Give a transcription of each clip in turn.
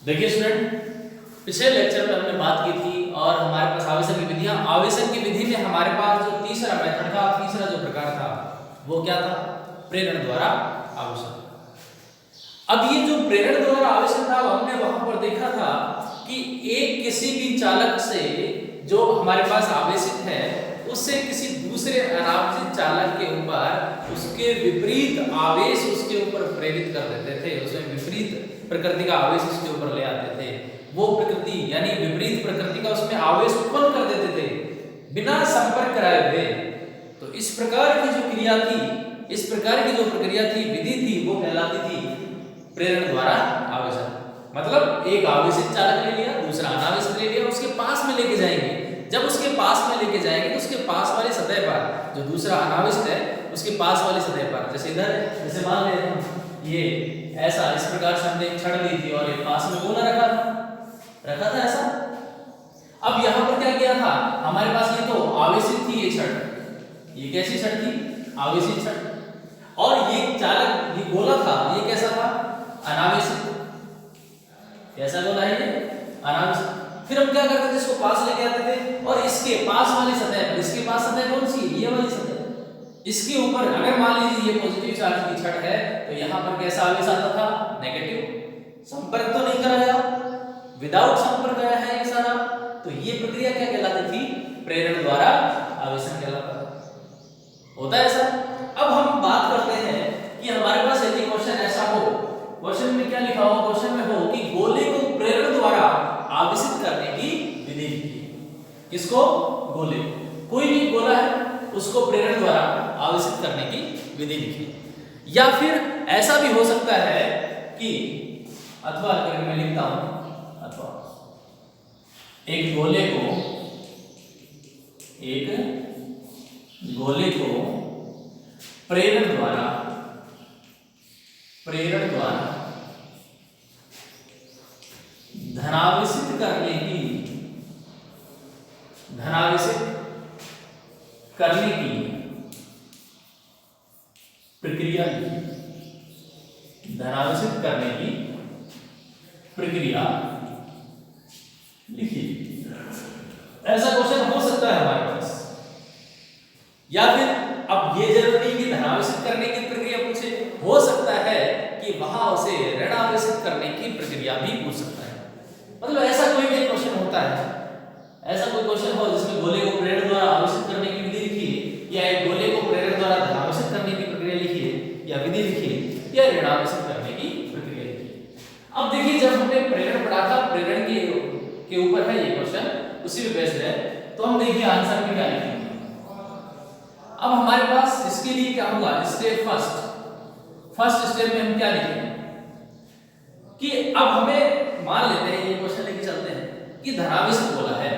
देखिए स्टूडेंट, पिछले लेक्चर में हमने बात की थी और हमारे पास आवेशन की विधियां। आवेशन की विधि में हमारे पास जो तीसरा मेथड था, तीसरा जो प्रकार था वो क्या था? प्रेरण द्वारा आवेशन। अब ये जो प्रेरण द्वारा आवेशन था हमने वहां पर देखा था कि एक किसी भी चालक से जो हमारे पास आवेशित है उससे किसी दूसरे अनावेशित चालक के ऊपर उसके विपरीत आवेश उसके ऊपर प्रेरित कर देते थे, उसमें विपरीत प्रकृति का आवेश उसके ऊपर ले आते थे। वो प्रकृति यानी विपरीत प्रकृति का उसमें आवेश उत्पन्न कर देते थे बिना संपर्क कराए हुए। तो इस प्रकार की जो क्रिया थी, इस प्रकार की जो प्रक्रिया थी, विधि थी, वो कहलाती थी प्रेरण द्वारा आवेशन। मतलब एक आवेशित चालक ले लिया, दूसरा अनावेशित ले लिया, उसके पास में लेके जाएंगे। जब उसके पास में लेके जाएंगे तो उसके पास वाली सतह पर जो दूसरा अनावेशित है उसके पास वाली सतह पर, जैसे इधर है, जैसे मान लें ये ऐसा, इस प्रकार से हमने एक छड़ ली थी और एक पास में गोला रखा था ऐसा। अब यहाँ पर क्या किया था, हमारे पास ये तो आवेशित थी ये छड़, ये कैसी छड़ थी? आवेशित छड़। और ये चालक, ये गोला था, ये कैसा था? अनावेशित। कैसा गोला है ये? अनावेशित। फिर हम क्या करते थे, इसको पास लेके आते थे और इसके पास वाली सतह पर, इसके पास सतह कौन सी? ये वाली सतह। इसके ऊपर अगर मान लीजिए ये पॉजिटिव चार्ज की छड़ है तो यहाँ पर कैसा आवेश आता था? नेगेटिव। संपर्क तो नहीं कराया, विदाउट संपर्क आया है ये सारा। तो ये प्रक्रिया क्या कहलाती थी? प्रेरण द्वारा आवेशन कहलाता था। होता है ऐसा। अब हम बात करते हैं कि हमारे पास यदि क्वेश्चन ऐसा हो, क्वेश्चन में क्या लिखा हो? क्वेश्चन में हो कि गोले को प्रेरण द्वारा आवेशित करने की विधि लिखी। किसको? गोले। कोई भी गोला है उसको प्रेरण द्वारा आवेशित करने की विधि लिखी। या फिर ऐसा भी हो सकता है कि अथवा करके मैं लिखता हूं, अथवा एक गोले को प्रेरण द्वारा धनावेशित करने की प्रक्रिया लिखी। धनावेशित करने की प्रक्रिया लिखी। ऐसा क्वेश्चन हो सकता है हमारे पास। या फिर अब ये जरूरी नहीं कि धनावेशित करने की प्रक्रिया पूछे, हो सकता है कि वहां उसे ऋणावेशित करने की प्रक्रिया भी पूछ सकता है। मतलब ऐसा कोई भी क्वेश्चन होता है, ऐसा कोई क्वेश्चन हो जिसमें गोले को प्रेरण द्वारा आवेशित करने की विधि लिखी है, या एक गोले को प्रेरण द्वारा धनावेशित करने की प्रक्रिया लिखी है, या विधि लिखी है, या ऋणावेशित करने की प्रक्रिया लिखी है। अब देखिए, जब हमने प्रेरण पढ़ा था, प्रेरण के ऊपर है ये क्वेश्चन, उसी पे बेस्ड है, तो हम देखिए आंसर में क्या लिखेंगे। अब हमारे पास इसके लिए क्या होगा? स्टेप फर्स्ट स्टेप में हम क्या लिखेंगे कि अब हमें मान लेते हैं, ये क्वेश्चन लेके चलते हैं कि धनावेशित गोला है,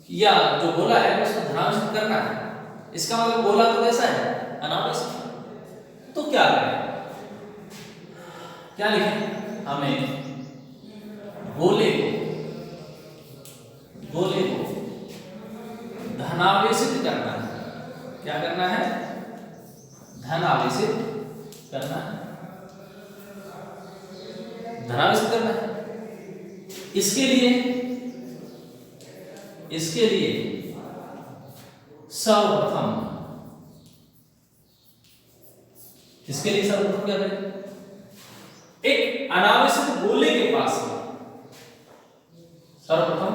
या जो गोला है उसको धनावेशित करना है। इसका मतलब गोला तो कैसा है? अनावेशित। तो क्या करें? क्या लिखें? हमें गोले को धनावेशित करना है। क्या करना है? धनावेशित करना है। धनावेशित करना है। इसके लिए सर्वप्रथम क्या करें? एक अनावेशित गोले के पास में सर्वप्रथम,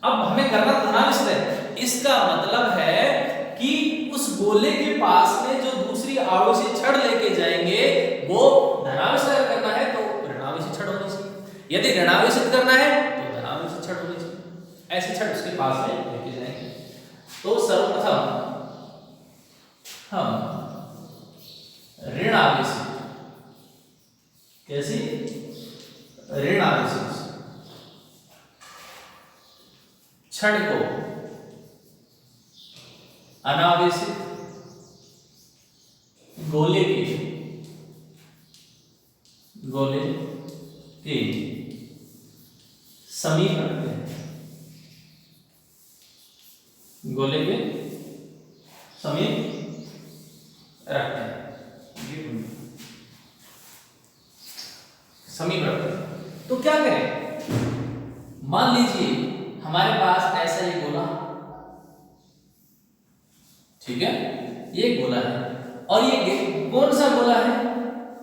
अब हमें करना धनावेशित है, इसका मतलब है कि उस गोले के पास में जो दूसरी आवेशित छड़ लेके जाएंगे वो धनावेशित करना है तो ऋणावेशित छड़ होनी चाहिए। यदि ऋणावेशित करना है तो धनावेशित छड़ होनी चाहिए। ऐसी छड़ उसके पास में लेके जाएंगे। तो सर्वप्रथम हम ऋणावेशित, कैसी? ऋणावेशित छड़ को अनावेशित गोले के समीप रखते हैं। गोले के समीप रखते हैं। समीवर्ती। तो क्या करें, मान लीजिए हमारे पास ऐसा ये गोला, ठीक है, ये गोला है और ये कौन सा गोला है,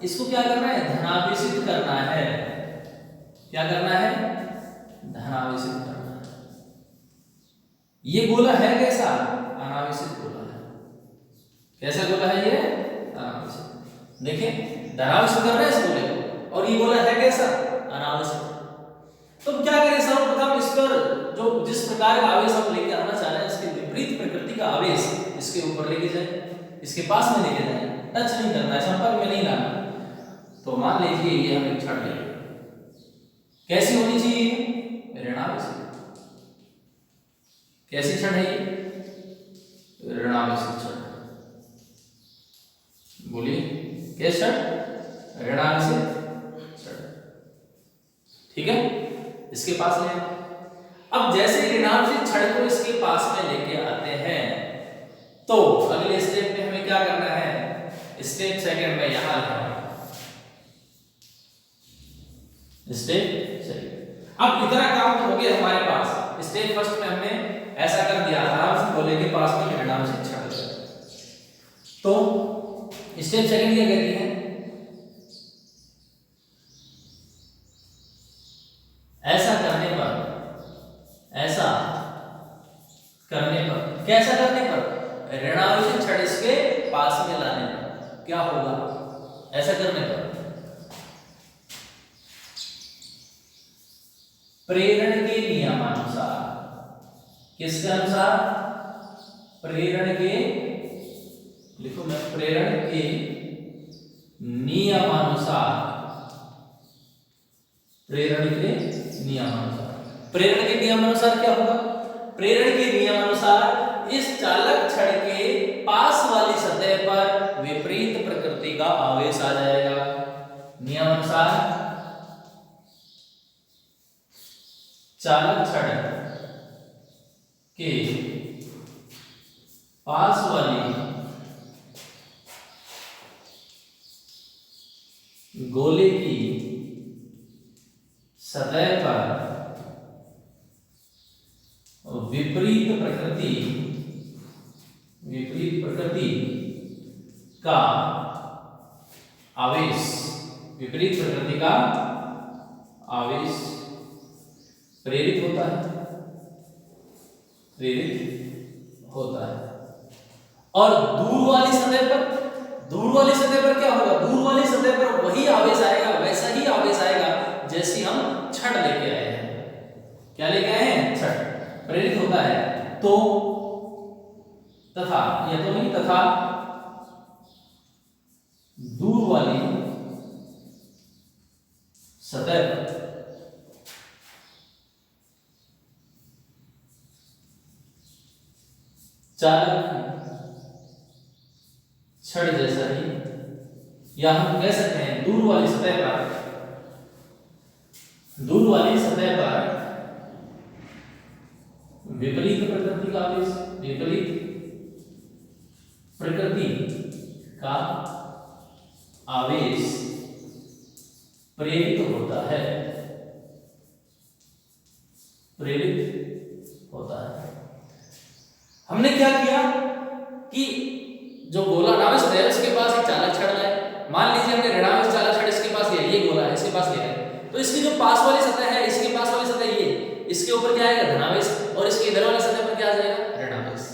इसको क्या करना है, धनावेशित करना है। क्या करना है, धनावेशित करना है। ये गोला है कैसा, अनावेशित गोला है। कैसा गोला है ये, अनावेशित। देखिए धनावेशित कर रहे हैं इस गोले को और ये गोला है कैसा, अनावेशित। तो क्या करें, सर्वप्रथम इस पर जो जिस प्रकार का आवेश हम लेके आना चाह रहे हैं इसके विपरीत प्रकृति का आवेश इसके ऊपर लेके जाए, इसके पास में लेके जाए, टच नहीं करना है, संपर्क में नहीं लाना। तो मान लीजिए ये हम एक छड़ ले, कैसी होनी चाहिए, ऋणावेशित। कैसी छड़ है ये, ऋणावेशित छड़। बोलिए कैसी छड़, ऋणावेशित छड़। ठीक है, इसके पास ले। अब जैसे ऋणावेशित छड़ को इसके पास में लेके आते हैं तो अगले स्टेप में हमें क्या करना है, स्टेप सेकंड में यहां लिखा स्टेप सेकंड। अब इतना काम तो हो गया हमारे पास। स्टेप फर्स्ट में हमने ऐसा कर दिया, धनावेशित गोले के पास में ऋणावेशित छड़। तो स्टेप सेकंड क्या कहती है, ऐसा करने पर, ऐसा करने पर, कैसा करने पर, ऋणावेशित छड़ इसके पास में लाने पर क्या होगा, ऐसा करने पर प्रेरण के नियमानुसार, किसके अनुसार, प्रेरण के, लिखो मैं, प्रेरण के नियमानुसार, प्रेरण के नियमानुसार। प्रेरण के नियमानुसार क्या होगा, प्रेरण के नियमानुसार इस चालक छड़ के पास वाली सतह पर विपरीत प्रकृति का आवेश आ जाएगा। नियमानुसार चालक छड़ के पास वाली गोले की सतह पर विपरीत प्रकृति का आवेश, विपरीत प्रकृति का आवेश प्रेरित होता है, प्रेरित होता है। और दूर वाली सतह पर, दूर वाली सतह पर क्या होगा, दूर वाली सतह पर वही आवेश आएगा, वैसा ही आवेश आएगा जैसे हम छड़ लेके आए हैं। क्या लेके आए हैं, छड़। प्रेरित होता है तो, तथा, यह तो नहीं, तथा दूर वाली सतह पर चालक छड़ जैसा ही, या हम कह सकते हैं दूर वाली सतह पर, दूर वाली सतह पर विपरीत प्रकृति का आवेश, विपरीत प्रकृति का आवेश प्रेरित होता है, प्रेरित होता है। हमने क्या किया कि जो गोला ऋणावेश है इसके पास एक चालक छड़ है, मान लीजिए हमने ऋणावेश चालक छड़ इसके पास लिया, ये गोला है इसके पास लिया है, तो इसकी जो पास वाली सतह है, इसके पास वाली सतह ये, इसके ऊपर क्या आएगा, धनावेश, और इसके इधर वाली सतह पर क्या आ जाएगा, ऋणावेश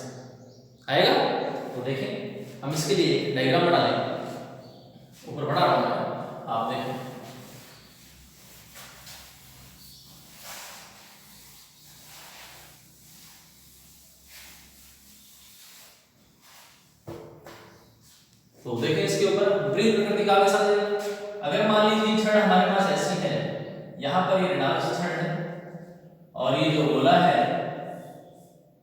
आएगा। तो देखें हम इसके लिए डायग्राम बना लेंगे, ऊपर बना रहा हूं मैं, आप देखें। तो देखें इसके ऊपर विपरीत प्रकृति का आवेश आ जाएगा। अगर मान लीजिए छड़ हमारे पास ऐसी है, यहाँ पर ये ऋणावेश छड़ है और ये जो गोला है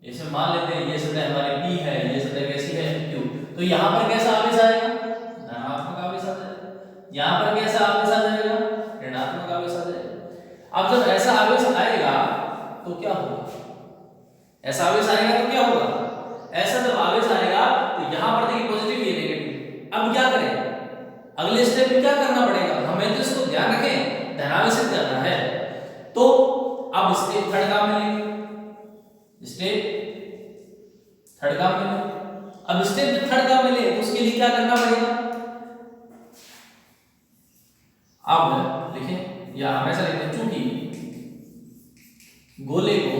इसे मान लेते हैं ये सतह हमारी P है, ये सतह कैसी है, Q। तो यहाँ पर कैसा आवेश आएगा, धनात्मक आवेश आ जाएगा। यहाँ पर कैसा आवेश आ जाएगा, ऋणात्मक आवेश आ जाएगा। अब जब ऐसा आवेश आएगा तो क्या होगा, ऐसा आवेश आएगा तो क्या होगा, ऐसा जब आवेश आएगा तो यहाँ पर देखिए पॉजिटिव, ये नेगेटिव। अब क्या करें, अगले स्टेप में क्या करना पड़ेगा, हमें तो इसको ध्यान रखें धनावेशित करना है। तो अब स्टेप थर्ड काम में लेंगे, स्टेप थर्ड काम में लेंगे। अब स्टेप थर्ड काम में ले तो उसके लिए क्या करना पड़ेगा, अब लिखें या हमेशा लिखते हैं, चूंकि गोले को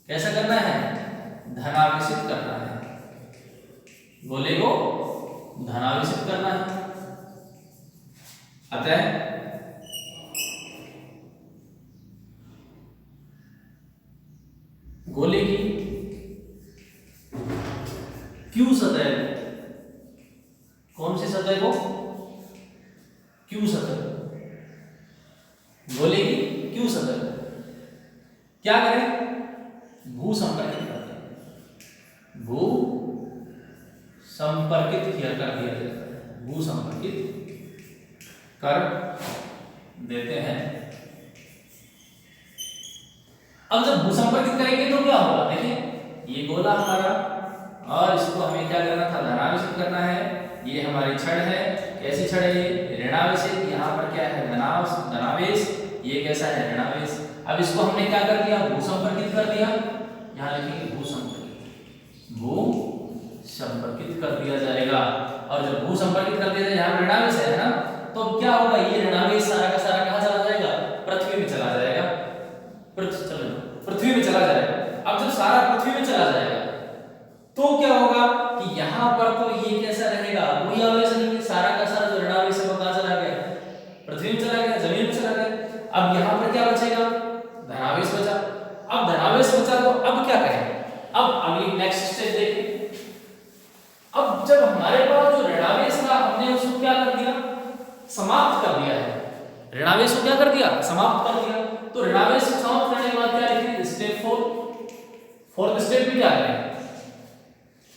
कैसा करना है, धनावेशित करना है, गोले को धनावेशित करना है। अतः गोले की क्यू सतह, कौन सी सतह को, क्यू सतह, गोले की क्यू सतह क्या करें, भू संपर्कित करते हैं, भू संपर्कित किया कर दिया जाता है, भू संपर्कित कर देते हैं। अब जब भू संपर्कित करेंगे तो क्या होगा, देखिए ये गोला हमारा, और इसको हमें क्या करना था, धनावेशित करना है। ये हमारी छड़ है, कैसी छड़ है ये, ऋणावेशित। यहाँ पर क्या है, धनावेश, ये कैसा है, ऋणावेश। अब इसको हमने क्या कर दिया, भू संपर्कित कर दिया। यहाँ लिखेंगे भू संपर्कित, भू संपर्कित कर दिया जाएगा। और जब भू संपर्कित कर दिया जाए, यहाँ ऋणावेश है ना, तो क्या होगा, ये ऋणावेश सारा का सारा कहाँ चला जाएगा, पृथ्वी में चला जाएगा, पृथ्वी में चला जाएगा। अब जब सारा पृथ्वी में चला जाएगा तो क्या होगा कि यहाँ पर तो ये कैसा रहेगा, कोई आवेश नहीं, सारा का सारा जो ऋणावेश है वो कहाँ चला गया, पृथ्वी में चला गया, जमीन में चला गया। अब यहाँ पर क्या बचेगा, धनावेश बचा। अब धनावेश बचा तो अब क्या करें, अब अगली नेक्स्ट स्टेप देखिए। अब जब हमारे पास जो ऋणावेश था हमने उसको क्या कर दिया, समाप्त कर दिया है, ऋणावेश को क्या कर दिया, समाप्त कर दिया। तो ऋणावेश को समाप्त करने के बाद क्या लिखेंगे, स्टेप 4। फोर्थ स्टेप में क्या करें,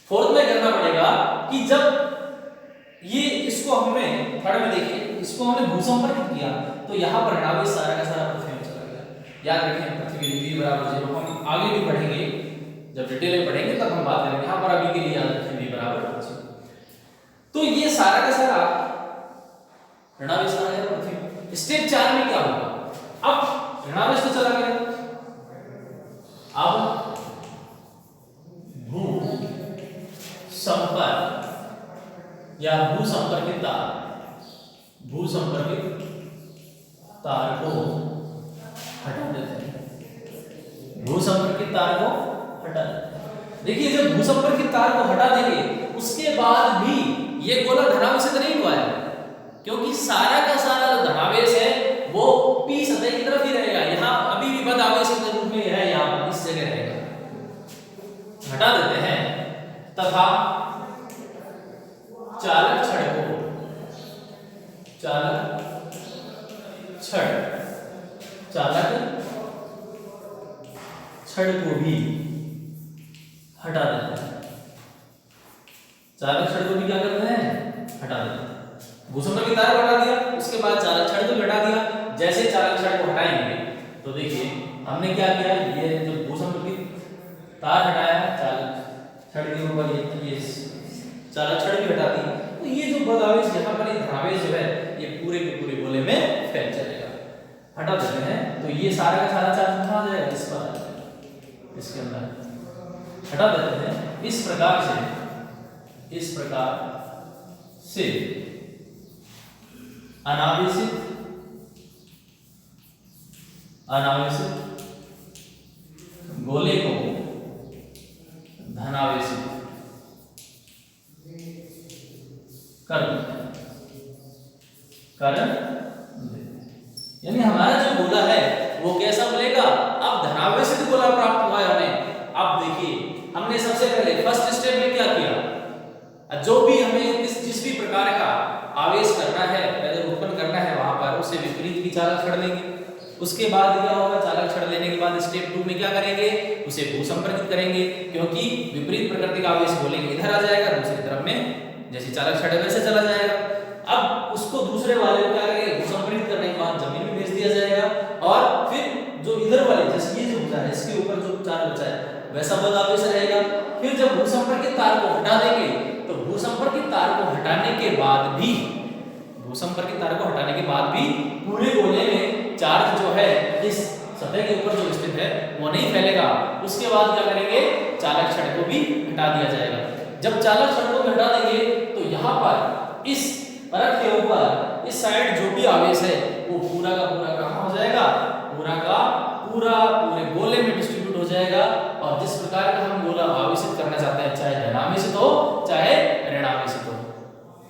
फोर्थ में करना पड़ेगा कि जब ये इसको हमने थर्ड में देखिए, इसको हमने भू संपर्कित किया तो यहाँ पर ऋणावेश सारा का सारा पृथ्वी में चला गया। याद रखें पृथ्वी v बराबर 0, हम आगे भी पढ़ेंगे, जब डिटेल में पढ़ेंगे तब हम बात करेंगे, यहाँ पर अभी के लिए याद रखें v बराबर 0। तो ये सारा का सारा ऋणावेश आ गया पृथ्वी में। स्टेप 4 में क्या होगा, अब ऋणावेश तो चला गया, अब भू संपर्क या भू संपर्कित तार को हटा देते हैं, भू संपर्कित तार को हटा देते हैं। देखिए जब भू संपर्कित तार को हटा देंगे उसके बाद भी ये गोला धनावेशित नहीं हुआ है, क्योंकि सारा का सारा जो धनावेश है वो पी सतह की तरफ ही रहेगा, यहाँ अभी भी बद आवेश के रूप में है, यहाँ इस जगह रहेगा। हटा देते हैं तथा चालक छड़ को भी हटा देते हैं, चालक छड़ को भी क्या करते हैं, हटा देते हैं। भू संपर्कित तार को हटा दिया, उसके बाद चालक छड़ को भी हटा दिया। जैसे चालक छड़ को हटाएंगे तो देखिए हमने क्या किया, ये जो भू संपर्कित तार हटाया, चालक छड़ के ऊपर ये चालक छड़ भी हटा दी, तो ये जो बदावेश यहाँ पर धनावेश जो है ये पूरे के पूरे गोले में फैल जाएगा। हटा देते हैं तो ये सारा का सारा चार्ज कहाँ आ जाएगा, इस पर, इसके अंदर हटा देते हैं। इस प्रकार से अनावेशित गोले को धनावेशित कर देते हैं, यानी हमारा जो गोला है वो कैसा बोलेगा, अब धनावेशित गोला प्राप्त हुआ है हमें। अब देखिए हमने सबसे पहले फर्स्ट स्टेप में क्या किया, जो भी हमें जिस भी प्रकार का आवेश करना है, पहले उत्पन्न करना है, वहां पर उसे विपरीत की चालक छड़ लेंगे। उसके बाद क्या होगा, चालक छड़ लेने के बाद स्टेप 2 में क्या करेंगे, उसे भू संपर्कित करेंगे, क्योंकि विपरीत प्रकृति का आवेश बोलेंगे इधर आ जाएगा, दूसरी तरफ में जैसे चालक छड़ वैसे चला जाएगा। अब उसको दूसरे वाले को क्या करेंगे, भू संपर्कित करने के बाद जमीन में भेज दिया जाएगा, और फिर जो इधर वाले जैसे ये जो होता है इसके ऊपर जो चार्ज बचा है वैसा बल आवेश रहेगा। फिर जब भू संपर्कित तार को हटा देंगे तो भू संपर्कित तार को हटाने के बाद भी भू उपसंपर्कित तार को हटाने के बाद भी पूरे गोले में चार्ज जो है इस सतह के ऊपर जो स्थित है वो नहीं फैलेगा। उसके बाद क्या करेंगे, चालक छड़ को भी हटा दिया जाएगा। जब चालक छड़ को भी हटा देंगे तो यहाँ पर इस परत के ऊपर इस साइड जो भी आवेश है वो पूरा का पूरा कहाँ हो जाएगा, पूरा का पूरा पूरे गोले में डिस्ट्रीब्यूट हो जाएगा। और जिस प्रकार का हम गोला आवेशित करना चाहते हैं, चाहे धनावेशित हो चाहे ऋणावेशित हो,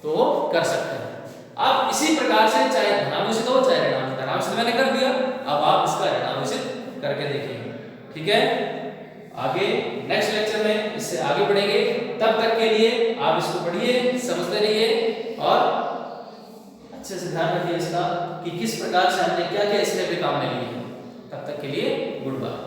तो कर सकते हैं। अब इसी प्रकार से चाहे धनावेशित हो चाहे ऋणावेशित, धनावेशित मैंने कर दिया, अब आप इसका ऋणावेशित करके देखिए। ठीक है, आगे नेक्स्ट लेक्चर में इससे आगे बढ़ेंगे। तब तक के लिए आप इसको पढ़िए, समझते रहिए और अच्छे से ध्यान रखिए इसका कि किस प्रकार से हमने क्या क्या इसमें भी काम में लिए। तब तक के लिए गुड बाय।